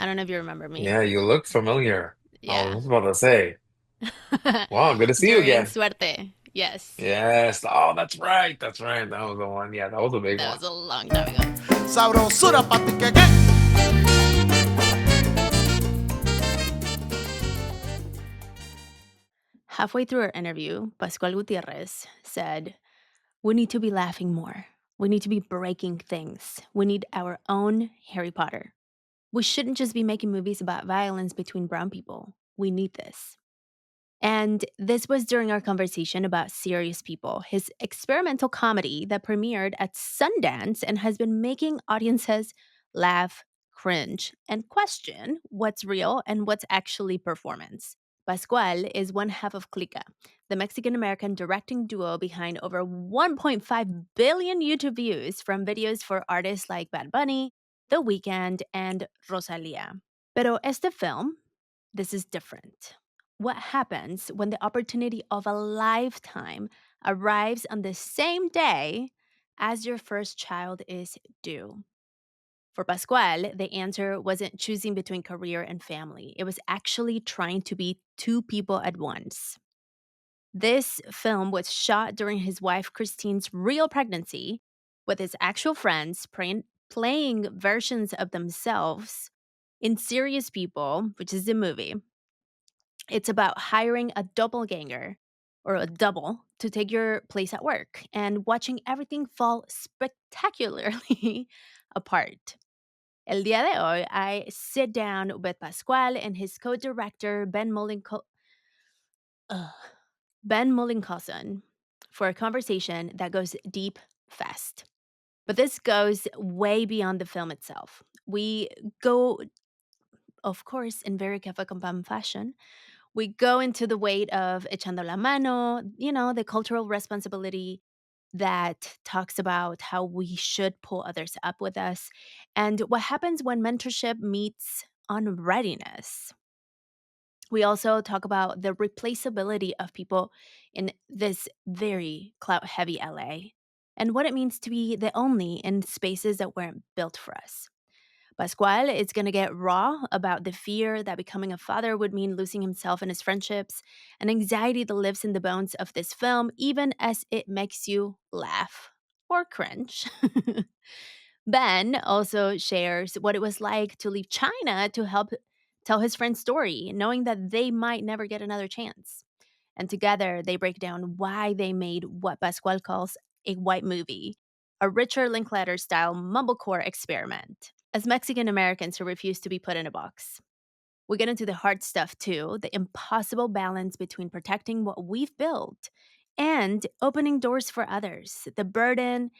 I don't know if you remember me. Yeah, you look familiar. I Yeah. was about to say, wow, good to see you During again. Suerte. Yes. Yes. Oh, that's right. That's right. That was the one. Yeah, that was a big That one. was a long time ago. Sabrosura pa' ti que. Halfway through our interview, Pascual Gutierrez said, "We need to be laughing more. We need to be breaking things. We need our own Harry Potter. We shouldn't just be making movies about violence between brown people. We need this." And this was during our conversation about Serious People, his experimental comedy that premiered at Sundance and has been making audiences laugh, cringe, and question what's real and what's actually performance. Pascual is one half of Clica, the Mexican American directing duo behind over 1.5 billion YouTube views from videos for artists like Bad Bunny, The Weeknd, and Rosalia. Pero este film, this is different. What happens when the opportunity of a lifetime arrives on the same day as your first child is due? For Pascual, the answer wasn't choosing between career and family. It was actually trying to be two people at once. This film was shot during his wife Christine's real pregnancy with his actual friends playing versions of themselves in Serious People, which is the movie. It's about hiring a doppelganger or a double to take your place at work and watching everything fall spectacularly apart. El día de hoy, I sit down with Pascual and his co-director Ugh. Ben Mullinkosson for a conversation that goes deep fast. But this goes way beyond the film itself. We go, of course, in very Cafe con Pan fashion, we go into the weight of echando la mano, the cultural responsibility that talks about how we should pull others up with us, and what happens when mentorship meets on readiness. We also talk about the replaceability of people in this very clout heavy LA and what it means to be the only in spaces that weren't built for us. Pascual is going to get raw about the fear that becoming a father would mean losing himself and his friendships, an anxiety that lives in the bones of this film, even as it makes you laugh or cringe. Ben also shares what it was like to leave China to help tell his friend's story, knowing that they might never get another chance. And together, they break down why they made what Pascual calls a white movie, a richer Linklater style mumblecore experiment, as Mexican Americans who refuse to be put in a box. We get into the hard stuff too, the impossible balance between protecting what we've built and opening doors for others, the burden,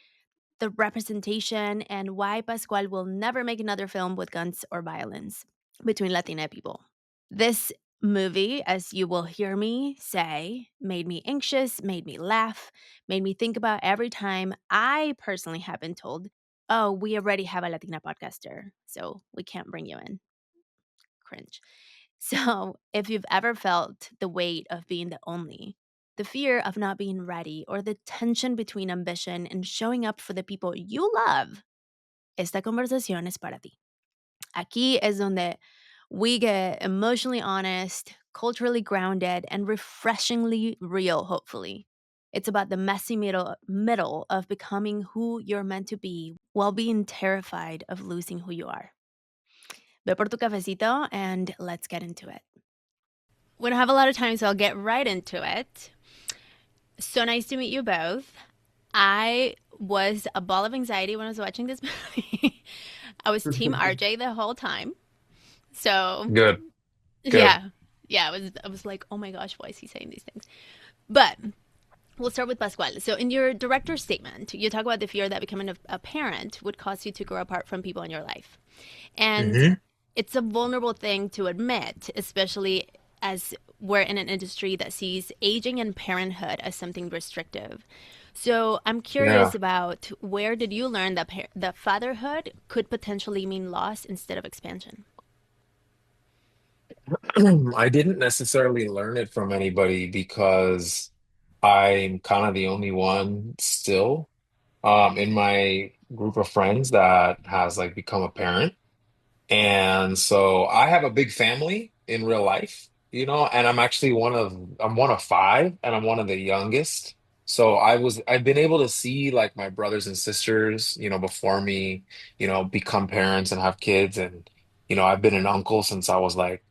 the representation, and why Pascual will never make another film with guns or violence between Latina people. This movie, as you will hear me say, made me anxious, made me laugh, made me think about every time I personally have been told, "Oh, we already have a Latina podcaster, so we can't bring you in." Cringe. So, if you've ever felt the weight of being the only, the fear of not being ready, or the tension between ambition and showing up for the people you love, esta conversación es para ti. Aquí es donde we get emotionally honest, culturally grounded, and refreshingly real, hopefully. It's about the messy middle of becoming who you're meant to be while being terrified of losing who you are. Ve por tu cafecito and let's get into it. We don't have a lot of time, so I'll get right into it. So nice to meet you both. I was a ball of anxiety when I was watching this movie. I was Team RJ the whole time. So Good. Good. yeah, yeah, I was like, oh my gosh, why is he saying these things? But we'll start with Pascual. So in your director's statement, you talk about the fear that becoming a parent would cause you to grow apart from people in your life. And Hmm. it's a vulnerable thing to admit, especially as we're in an industry that sees aging and parenthood as something restrictive. So I'm curious Yeah. about where did you learn that that fatherhood could potentially mean loss instead of expansion? I didn't necessarily learn it from anybody because I'm kind of the only one still in my group of friends that has like become a parent. And so I have a big family in real life, and I'm one of five and I'm one of the youngest. So I've been able to see like my brothers and sisters, before me, become parents and have kids. And, I've been an uncle since I was like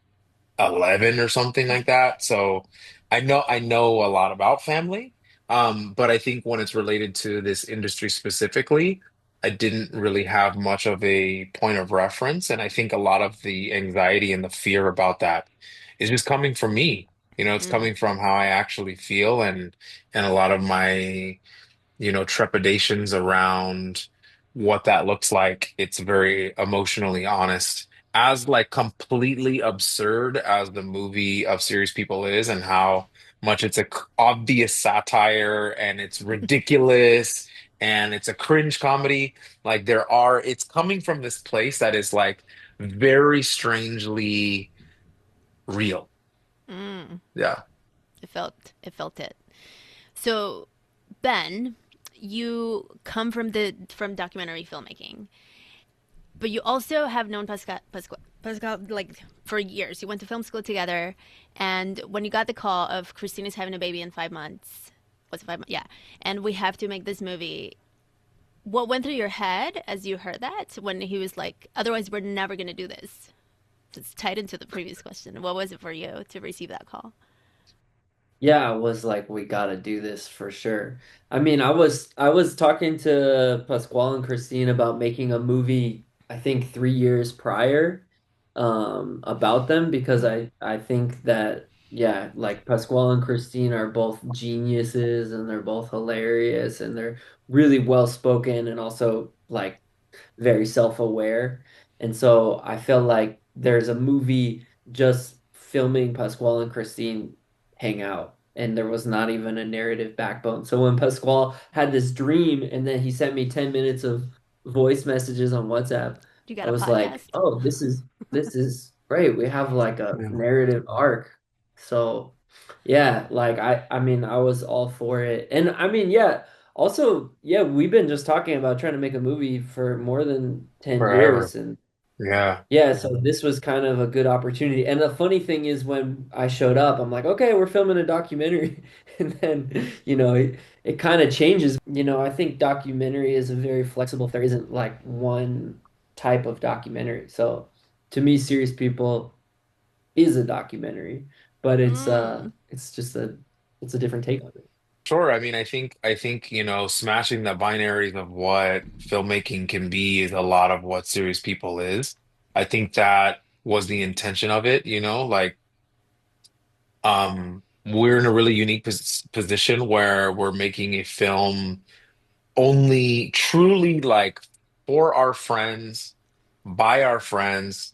11 or something like that. So I know a lot about family. But I think when it's related to this industry specifically, I didn't really have much of a point of reference. And I think a lot of the anxiety and the fear about that is just coming from me. It's Mm, coming from how I actually feel, and a lot of my trepidations around what that looks like. It's very emotionally honest. As like completely absurd as the movie of Serious People is, and how much it's a obvious satire and it's ridiculous and it's a cringe comedy, like it's coming from this place that is like very strangely real. mm. Yeah. It felt it. So, Ben, you come from documentary filmmaking, but you also have known Pascal like for years. You went to film school together, and when you got the call of Christina's having a baby in 5 months, was it 5 months? Yeah, and we have to make this movie. What went through your head as you heard that when he was like, "Otherwise, we're never going to do this." It's tied into the previous question. What was it for you to receive that call? Yeah, I was like, we gotta do this for sure. I mean, I was talking to Pasquale and Christine about making a movie, I think 3 years prior, about them because I think that yeah, like Pasquale and Christine are both geniuses and they're both hilarious and they're really well spoken and also like very self-aware. And so I feel like there's a movie just filming Pasquale and Christine hang out, and there was not even a narrative backbone. So when Pasquale had this dream and then he sent me 10 minutes of voice messages on WhatsApp, You I got a was like, podcast? "Oh, this is great. We have like a Yeah. narrative arc." So, yeah, like I mean, I was all for it. And I mean, yeah, also, yeah, we've been just talking about trying to make a movie for more than 10 Forever. years. And Yeah. yeah, so this was kind of a good opportunity. And the funny thing is, when I showed up, I'm like, okay, we're filming a documentary. And then, it kind of changes. I think documentary is a very flexible, there isn't like one type of documentary. So to me, Serious People is a documentary, but Mm. it's a different take on it. Sure. I mean, I think, smashing the binaries of what filmmaking can be is a lot of what Serious People is. I think that was the intention of it, like we're in a really unique position where we're making a film only truly like for our friends, by our friends.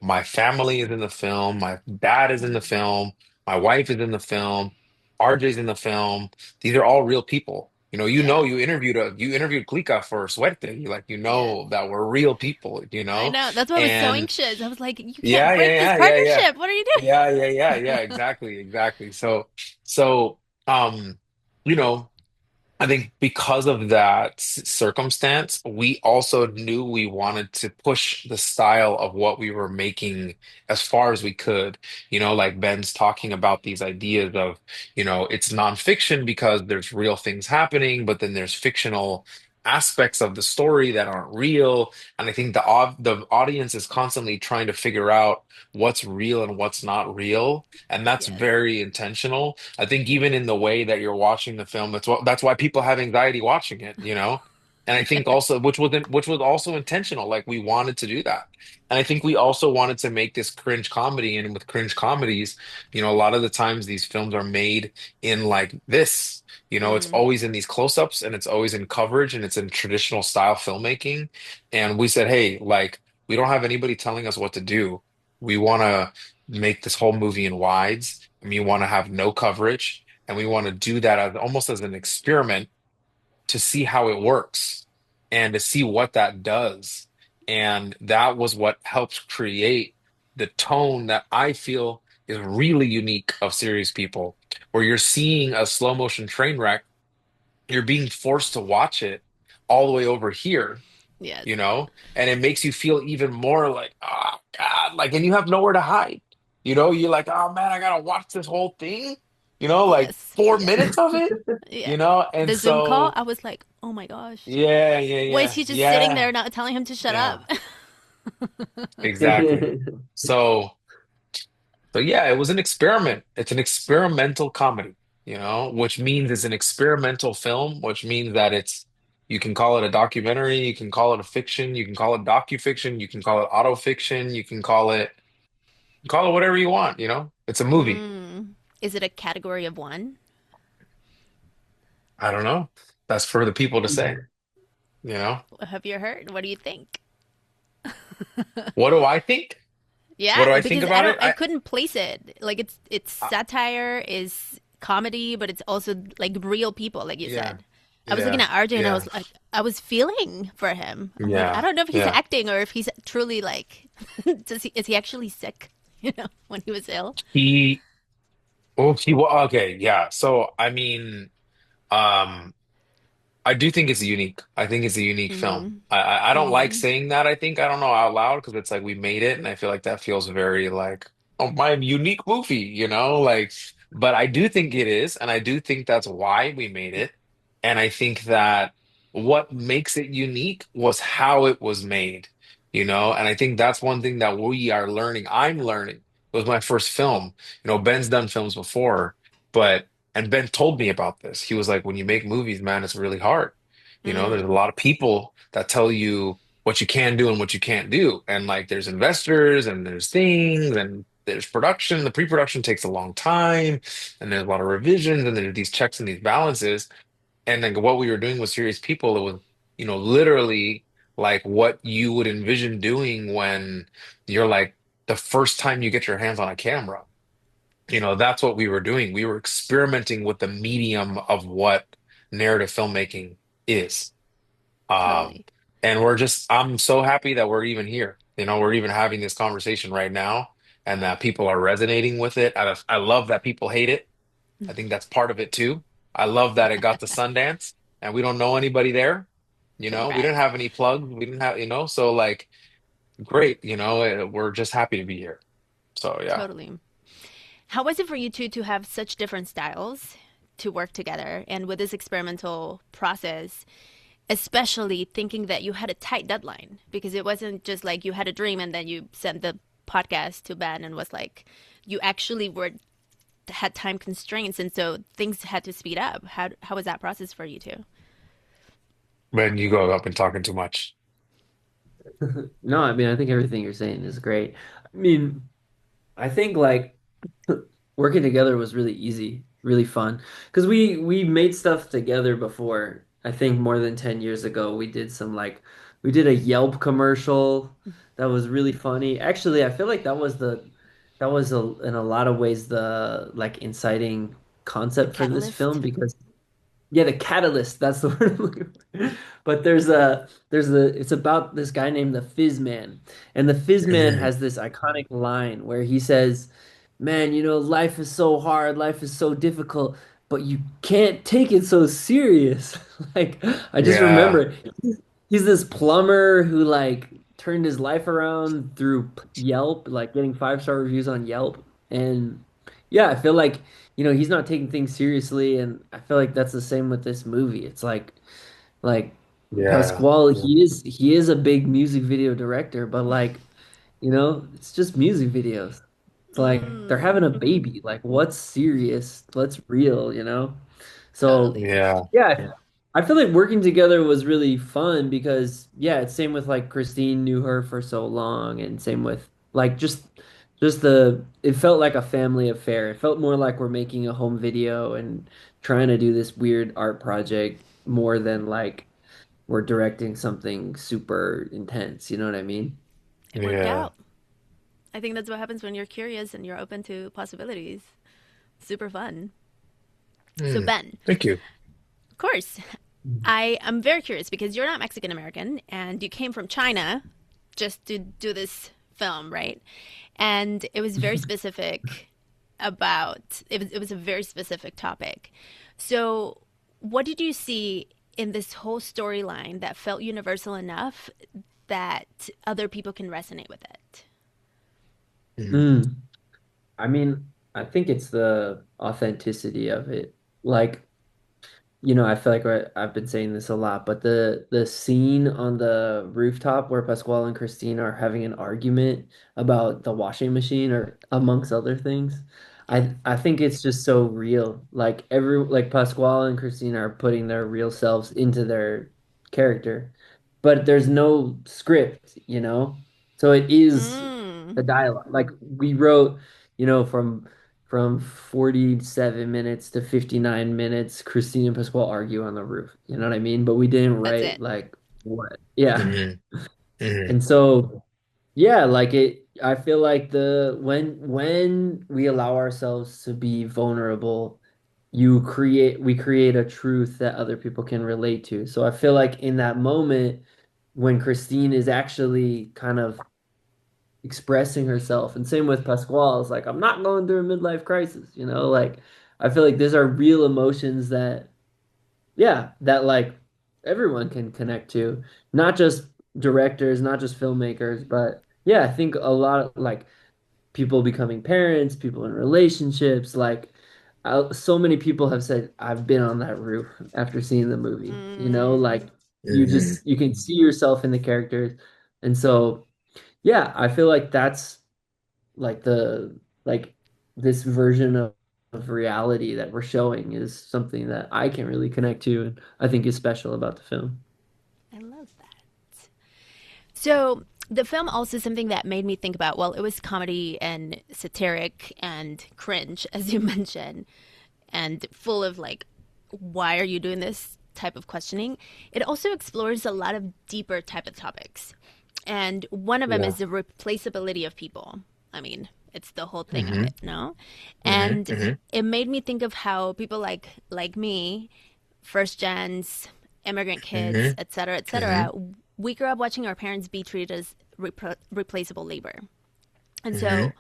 My family is in the film, my dad is in the film, my wife is in the film, RJ's in the film. These are all real people. Yeah. You interviewed Klika for Suerte. Like Yes. that we're real people, I know. That's why I was so and anxious. I was like, you can't yeah, break this yeah, yeah, yeah, yeah. partnership. What are you doing? Yeah, exactly, exactly. So, you know, I think because of that circumstance, we also knew we wanted to push the style of what we were making as far as we could. Like Ben's talking about these ideas of, it's nonfiction because there's real things happening, but then there's fictional aspects of the story that aren't real. And I think the audience is constantly trying to figure out what's real and what's not real. And that's Yes. very intentional. I think even in the way that you're watching the film, that's why people have anxiety watching it. And I think also, which was also intentional, like we wanted to do that. And I think we also wanted to make this cringe comedy. And with cringe comedies, a lot of the times these films are made in like this. It's Mm. always in these close-ups and it's always in coverage and it's in traditional style filmmaking. And we said, hey, like we don't have anybody telling us what to do. We want to make this whole movie in wides, and we want to have no coverage, and we want to do that as almost as an experiment to see how it works and to see what that does. And that was what helps create the tone that I feel is really unique of Serious People, where you're seeing a slow motion train wreck, you're being forced to watch it all the way over here. Yes. you know, and it makes you feel even more like, oh God, like, and you have nowhere to hide. You know, you're like, oh man, I gotta watch this whole thing, you know, like Yes. 4 minutes Yes. of it, Yeah. you know, and The Zoom call, so I was like, oh my gosh. yeah, yeah, Why is yeah, he just sitting yeah, there not telling him to shut up? yeah, exactly. So, so yeah, it was an experiment. It's an experimental comedy, you know, which means it's an experimental film, which means that it's you can call it a documentary, you can call it a fiction, you can call it docufiction, you can call it autofiction, you can call it whatever you want, you know? It's a movie. Mm. Is it a category of one? I don't know. That's for the people to say, you know? Have you heard? What do you think? What do I think? What do Yeah, I think because about it? I couldn't place it. Like it's I satire, is comedy, but it's also like real people, like you yeah. said. I was looking Yeah. at RJ and I Yeah. was like, I was feeling for him. I'm like, I Yeah. don't know if he's Yeah. acting or if he's truly like, is he actually sick? You know, when he was ill. He okay, yeah. So I mean, um I do think it's unique. I think it's a unique film. Mm-hmm. I don't like Mm-hmm. saying that. I don't know out loud because it's like we made it, and I feel like that feels very like oh my unique movie, you know? Like, but I do think it is, and I do think that's why we made it. And I think that what makes it unique was how it was made, you know? And I think that's one thing that we are learning. I'm learning. It was my first film. You know, Ben's done films before, but and Ben told me about this. He was like, when you make movies, man, it's really hard. You know, there's a Mm. lot of people that tell you what you can do and what you can't do. And like there's investors and there's things and there's production. The pre-production takes a long time and there's a lot of revisions and there's these checks and these balances. And then what we were doing with Serious People, it was, you know, literally like what you would envision doing when you're like the first time you get your hands on a camera. You know, that's what we were doing. We were experimenting with the medium of what narrative filmmaking is. Um, Totally. and I'm so happy that we're even here. You know, we're even having this conversation right now and that people are resonating with it. I love that people hate it. I think that's part of it too. I love that it got to Sundance and we don't know anybody there. You know, we didn't Correct. have any plugs. We didn't have, you know, so like, great. You know, we're just happy to be here. So yeah. Totally. How was it for you two to have such different styles to work together and with this experimental process, especially thinking that you had a tight deadline because it wasn't just like you had a dream and then you sent the podcast to Ben and was like you actually were had time constraints and so things had to speed up. How was that process for you two? Man, you go up and talking too much. No, I mean, I think everything you're saying is great. I mean, I think like working together was really easy, really fun because we made stuff together before. I think more than 10 years ago, we did a Yelp commercial that was really funny. Actually, I feel like that was in a lot of ways the like inciting The concept for this film catalyst? because yeah, the catalyst, that's the word I'm looking for. But it's about this guy named the Fizz Man. And the Fizz Man Mhm. has this iconic line where he says, "Man, you know, life is so hard, life is so difficult, but you can't take it so serious." Like I just Yeah. remember he's this plumber who like turned his life around through Yelp, like getting 5-star reviews on Yelp. And yeah, I feel like, you know, he's not taking things seriously, and I feel like that's the same with this movie. It's like Yeah. Pasqual, Yeah. he is a big music video director, but like, you know, it's just music videos. It's like they're Mm, having a baby. Like what's serious? What's real, you know? So totally. Yeah. yeah, I feel like working together was really fun because yeah, it's same with like Christine knew her for so long and same with like just the it felt like a family affair. It felt more like we're making a home video and trying to do this weird art project more than like we're directing something super intense, you know what I mean? It worked Yeah. out. I think that's what happens when you're curious and you're open to possibilities. Super fun. So Mm. Ben, Thank you. of course, I am very curious because you're not Mexican American and you came from China just to do this film, right? And it was very specific it was a very specific topic. So, what did you see in this whole storyline that felt universal enough that other people can resonate with it. Mhm. Mm. I mean, I think it's the authenticity of it. Like, I feel like I've been saying this a lot, but the scene on the rooftop where Pasquale and Christine are having an argument about the washing machine or amongst other things, I think it's just so real. Like Pasquale and Christine are putting their real selves into their character, but there's no script, you know? So it is Mm, the dialogue. Like we wrote, from 47 minutes to 59 minutes, Christine and Pasquale argue on the roof. You know what I mean? But we didn't that's write it. like what? Yeah. Mhm. Mhm. And so, yeah, like I feel like when we allow ourselves to be vulnerable, we create a truth that other people can relate to. So I feel like in that moment when Christine is actually kind of expressing herself. And same with Pasquale. It's like, I'm not going through a midlife crisis, Like, I feel like these are real emotions that, yeah, that like everyone can connect to, not just directors, not just filmmakers, but yeah, I think a lot of like people becoming parents, people in relationships, like, so many people have said, I've been on that roof after seeing the movie, Mm, like Mhm. you can see yourself in the characters. And so, yeah, I feel like that's like like this version of reality that we're showing is something that I can really connect to and I think is special about the film. I love that. So the film also something that made me think about, well, it was comedy and satiric and cringe, as you mentioned, and full of like, why are you doing this type of questioning. It also explores a lot of deeper type of topics. And one of them Yeah. is the replaceability of people. I mean, it's the whole thing of Mhm. it, no? Mhm. And Mhm. it made me think of how people like me, first gens, immigrant kids, Mhm. et cetera, Mhm. we grew up watching our parents be treated as replaceable labor. And Mhm. so,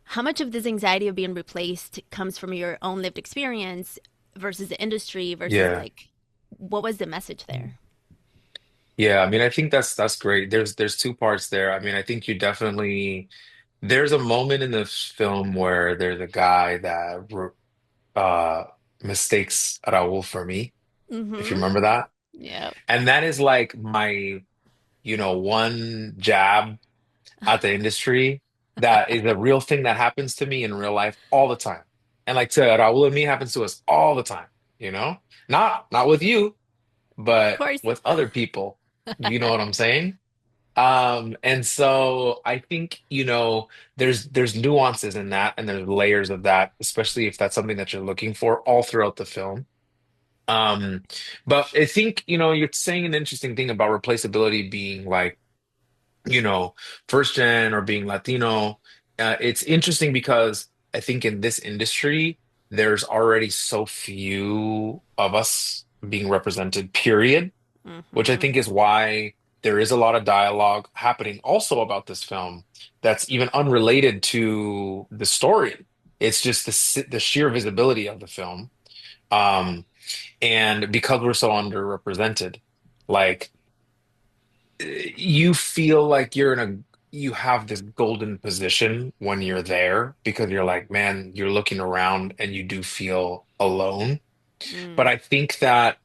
how much of this anxiety of being replaced comes from your own lived experience versus the industry versus Yeah. like, what was the message there? Yeah, I mean, I think that's great. There's two parts there. I mean, I think you definitely there's a moment in the film where there's a guy that uh mistakes Raul for me, if you Mm-hmm. remember that. Yeah. And that is like my, one jab at the industry that is a real thing that happens to me in real life all the time. And like to Raul and me happens to us all the time, you know? Not with you, Of but course. with other people. You know what I'm saying? And so I think, there's nuances in that and there's layers of that, especially if that's something that you're looking for all throughout the film. Um, but I think, you're saying an interesting thing about replaceability being like, you know, first gen or being Latino. It's interesting because I think in this industry, there's already so few of us being represented, period, which I Mm-hmm. think is why there is a lot of dialogue happening also about this film that's even unrelated to the story. It's just the sheer visibility of the film. Um, and because we're so underrepresented, like you feel like you have this golden position when you're there because you're like, man, you're looking around and you do feel alone. But Mm. I think that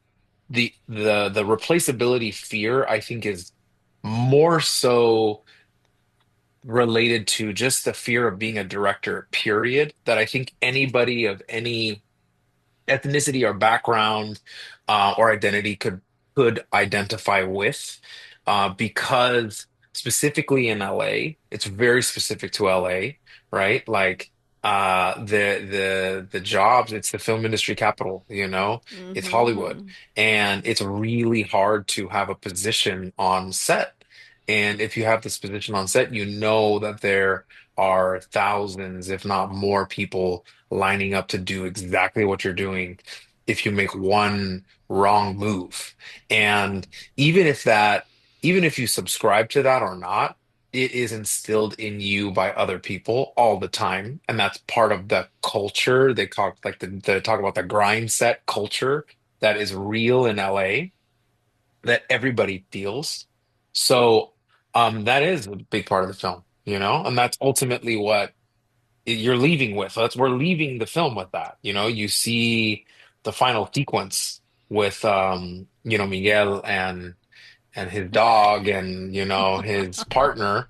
the replaceability fear, I think, is more so related to just the fear of being a director, period. That I think anybody of any ethnicity or background or identity could identify with because specifically in LA, it's very specific to LA, right? Like the jobs, it's the film industry capital, it's Hollywood, Mm-hmm. and it's really hard to have a position on set. And if you have this position on set, you know that there are thousands, if not more, people lining up to do exactly what you're doing if you make one wrong move. And even if that, even if you subscribe to that or not, it is instilled in you by other people all the time. And that's part of the culture. They talk about the grind set culture that is real in LA. that everybody feels. So that is a big part of the film, and that's ultimately what you're leaving with. That's we're leaving the film with that. You see the final sequence with Miguel and his dog and his partner,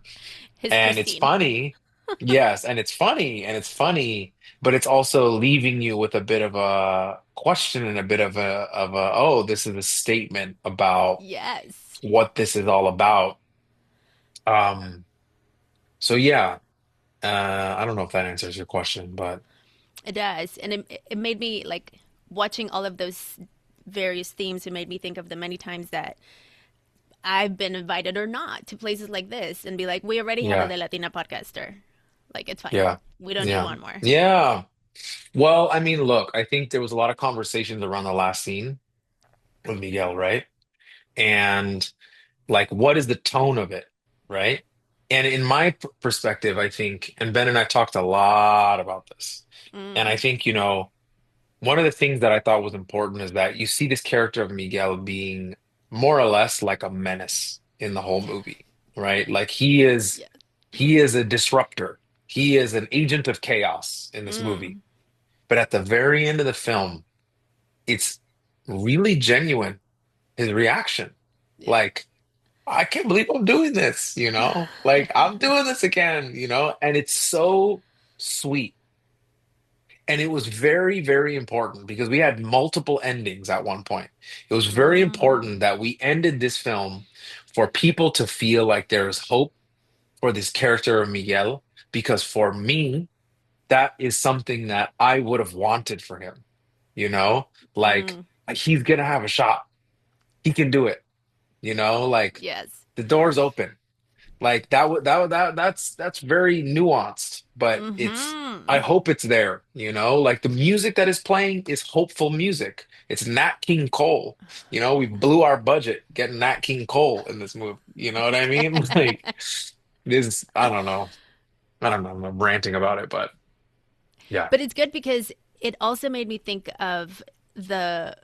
His and it's Christine. funny. Yes, and it's funny, but it's also leaving you with a bit of a question and a bit of a oh, this is a statement about Yes, what this is all about. Um, so yeah, I don't know if that answers your question, but it does. And it made me like watching all of those various themes. It made me think of the many times that I've been invited or not to places like this and be like, we already have a yeah, De Latina podcaster. Like, it's fine. yeah, We don't need yeah, one more. yeah. Well, I mean, look, I think there was a lot of conversations around the last scene with Miguel, right? And like, what is the tone of it, right? And in my perspective, I think, and Ben and I talked a lot about this, and I Mm, think, one of the things that I thought was important is that you see this character of Miguel being more or less like a menace in the whole movie, right? Like yeah. he is a disruptor. He is an agent of chaos in this movie. Mm, But at the very end of the film, it's really genuine, his reaction. yeah. Like, I can't believe I'm doing this, Like I'm doing this again, And it's so sweet. And it was very, very important because we had multiple endings at one point. It was very Mm, important that we ended this film for people to feel like there is hope for this character of Miguel, because for me, that is something that I would have wanted for him, you know? Like mm, he's gonna have a shot. He can do it, like yes. the door's open. Like that's very nuanced, but I Mm-hmm. hope it's there, Like the music that is playing is hopeful music. It's Nat King Cole. We blew our budget getting Nat King Cole in this movie. You know what I mean? Like this, I don't know. I don't know. I'm ranting about it, but yeah. But it's good because it also made me think of the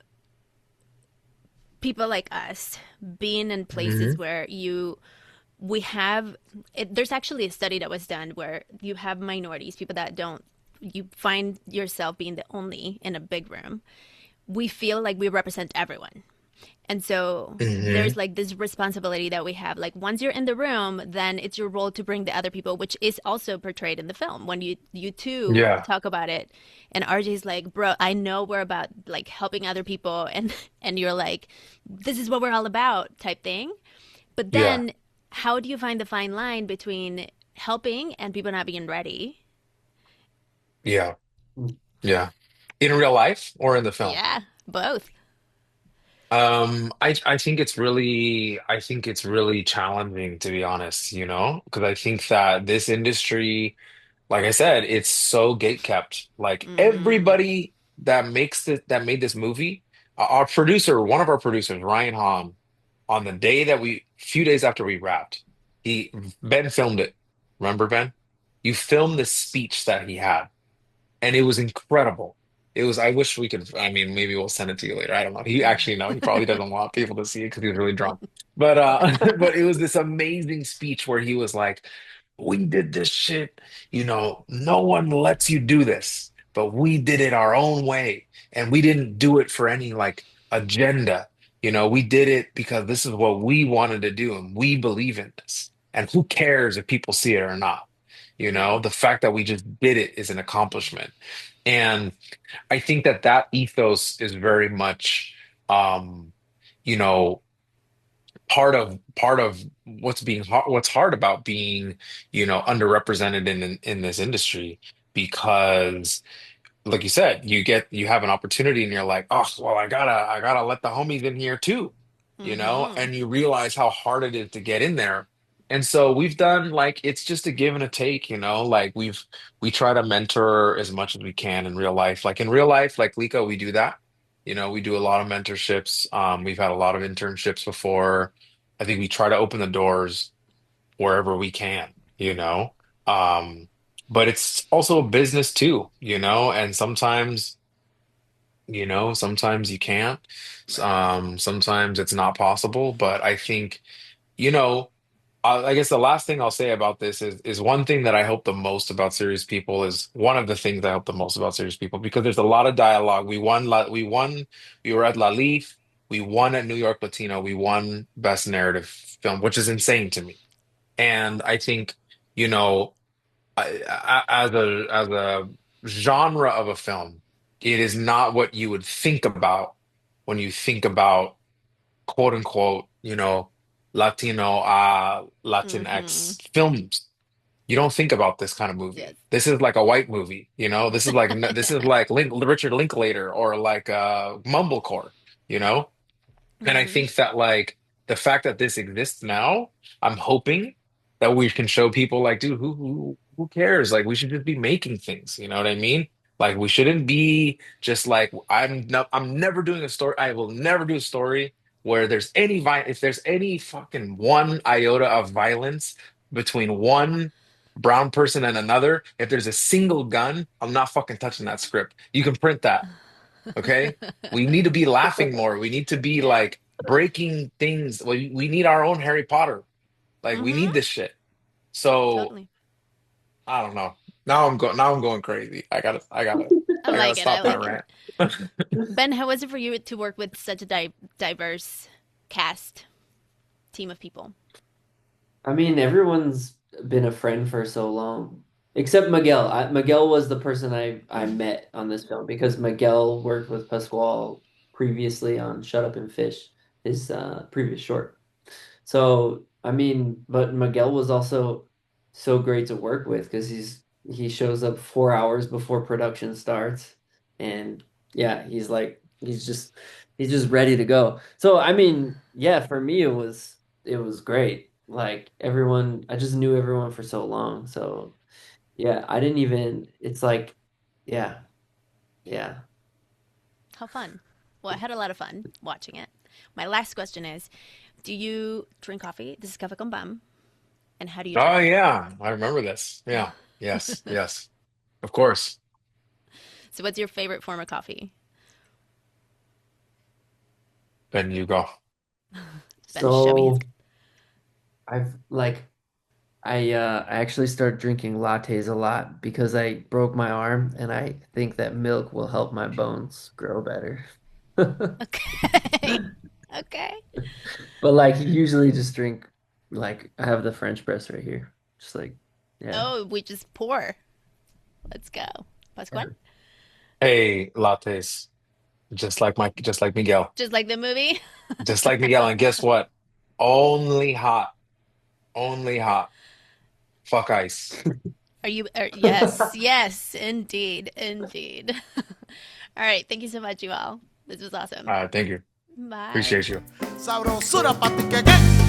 people like us being in places Hmm. where we have there's actually a study that was done where you have minorities, people that don't, you find yourself being the only in a big room. We feel like we represent everyone. And so there's Hmm. like this responsibility that we have. Like once you're in the room, then it's your role to bring the other people, which is also portrayed in the film when you two Yeah. talk about it. And RJ's like, bro, I know we're about like helping other people, and you're like, this is what we're all about, type thing. But Yeah. then how do you find the fine line between helping and people not being ready? Yeah. Yeah. In real life or in the film? Yeah, both. I think it's really challenging to be honest, because I think that this industry, like I said, it's so gate kept. Like Mm-hmm. everybody that made this movie, our producer, one of our producers, Ryan Hahn, on the day that few days after we wrapped, Ben filmed it. Remember, Ben? You filmed the speech that he had, and it was incredible. It was, I wish we could, I mean, maybe we'll send it to you later. I don't know. He actually, no, he probably doesn't want people to see it because he's really drunk. But but it was this amazing speech where he was like, we did this shit, no one lets you do this, but we did it our own way. And we didn't do it for any like agenda. We did it because this is what we wanted to do and we believe in this. And who cares if people see it or not? Yeah. The fact that we just did it is an accomplishment. And I think that ethos is very much, um, you know, part of what's hard about being, underrepresented in this industry, because like you said, you have an opportunity and you're like, oh, well, I gotta let the homies in here too, Mm-hmm. and you realize how hard it is to get in there. And so we've done like it's just a give and a take, like we try to mentor as much as we can in real life. Like in real life, like Lika, we do that. We do a lot of mentorships. We've had a lot of internships before. I think we try to open the doors wherever we can, you know. Um, but it's also a business too, and sometimes You know, sometimes you can't. Sometimes it's not possible. But I think, you know, I guess the last thing I'll say about this is one thing that I hope the most about Serious People is one of the things I hope the most about Serious People because there's a lot of dialogue. We were at La Leaf, we won at New York Latino, we won Best Narrative Film, which is insane to me. And I think, you know, as a genre of a film, it is not what you would think about when you think about quote unquote, you know, Latino, Mhm. Latinx films. You don't think about this kind of Yes. movie. This is like a white movie, you know. This is like Richard Linklater or like Mumblecore, you know. And I Mhm. think that like the fact that this exists now, I'm hoping that we can show people like, dude, who cares? Like we should just be making things, you know what I mean? Like we shouldn't be just like I'm never doing a story. I will never do a story where there's any if there's any fucking one iota of violence between one brown person and another, if there's a single gun, I'm not fucking touching that script. You can print that. Okay. We need to be laughing more. We need to be Yeah. like breaking things. We need our own Harry Potter. Like we Mhm. need this shit. So Totally. I don't know. Now I'm going crazy. I I gotta like it. I stop that like it. rant. Ben, how was it for you to work with such a diverse cast, team of people? I mean, everyone's been a friend for so long, except Miguel. Miguel was the person I met on this film because Miguel worked with Pasqual previously on Shut Up and Fish, his previous short. So, I mean, but Miguel was also so great to work with because he shows up 4 hours before production starts, and yeah, he's just ready to go. So, I mean, yeah, for me it was great. Like everyone, I just knew everyone for so long. So, yeah, I didn't even. It's like, yeah, yeah. How fun. Well, I had a lot of fun watching it. My last question is, do you drink coffee? This is Café con Bam. And how do you Oh drink it? yeah, I remember this. Yeah. Yes, yes. Of course. So what's your favorite form of coffee? Then you go. Ben, show me his. So I've like I actually started drinking lattes a lot because I broke my arm and I think that milk will help my bones grow better. Okay. Okay. But like usually just drink like I have the French press right here. Just like yeah. Oh, we just pour. Let's go. Pascual? Yeah. Hey, lattes. Just like Miguel. Just like the movie? Just like Miguel. And guess what? Only hot. Only hot. Fuck ice. Yes, yes, indeed, indeed. All right. Thank you so much, you all. This was awesome. Thank you. Bye. Appreciate you. Sabrosura pa' ti que